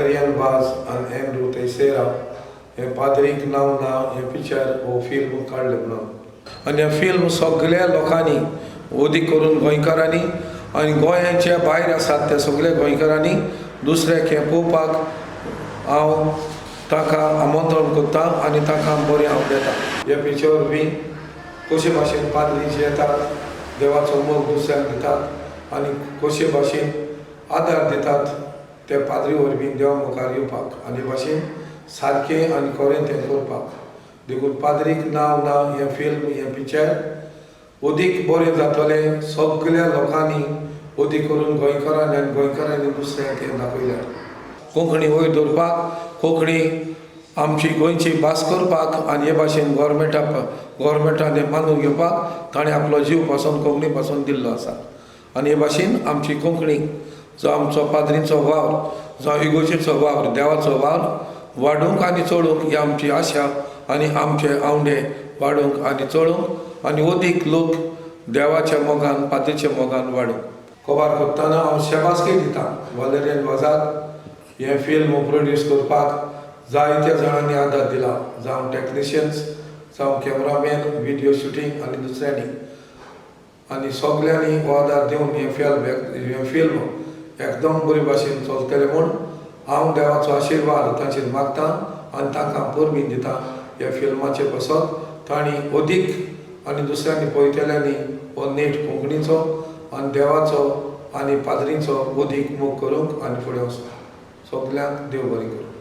Valerian Vaz and Andrew Teixeira हे पाद्रीक नाव ना हे पिक्चर हो फिल्म काडले म्हणून आनी हे फिल्म सगळ्या लोकांनी ओदी करून गोंयकारांनी आनी गोंयाच्या भायर आसात ते सगळे गोंयकारांनी दुसऱ्याक हे पळोवपाक हांव ताका आमंत्रण करता आनी ताका बरें हांव देता. हे पिक्चर बी कशे भाशेन पाद्री जे येतात देवाचो मोग दुसऱ्याक दितात आनी कशे भाशेन आदार दितात ते पाद्री वरवीं देवा मुखार येवपाक आनी भाशेन सारकें आनी खरें तें करपाक देखून पाद्रीक नांव ना हें फिल्म हें पिक्चर अदीक बरें जातलें सगळ्या लोकांनी अदीक करून गोंयकारांनी आनी गोंयकारांनी दुसऱ्यांक हें दाखयल्यार कोंकणी वयर दवरपाक कोंकणी आमची गोंयची भास करपाक आनी हे भाशेन गोवोरमेंटान हें मानून घेवपाक ताणें आपलो जीव पासून कोंकणी पासून दिल्लो आसा आनी हे भाशेन आमची कोंकणी जो आमचो पाद्रींचो वावर जो इगोर्जेचो वावर देवाचो वावर वाडूंक आनी चडूंक ही आमची आशा आनी आमचे आवडे वाडूंक आनी चडूंक आनी अदीक लोक देवाच्या मोगान पाद्रीच्या मोगान वाडूंक कबार करतना हांव शेबासकी दिता वालेरियन वाजाक हें फिल्म प्रोड्यूस करपाक जायत्या जाणांनी आदार दिला जावं टॅक्निशियन्स जावं कॅमेरामॅन व्हिडिओ शुटींग आनी दुसऱ्यांनी आनी सगळ्यांनी हो आदार दिवन हें फिल्म एकदम बरे भाशेन चलतलें म्हूण हांव देवाचो आशिर्वाद तांचेर मागतां आनी तांकां परबीं दितां ह्या फिल्माचे पासत तांणी अदीक आनी दुसऱ्यांनी पळयतल्यांनी हो नेट कोंकणीचो आनी देवाचो आनी पाद्रींचो अदीक मोग करूंक आनी फुडें वचूंक सगल्यांक देव बरें करूं.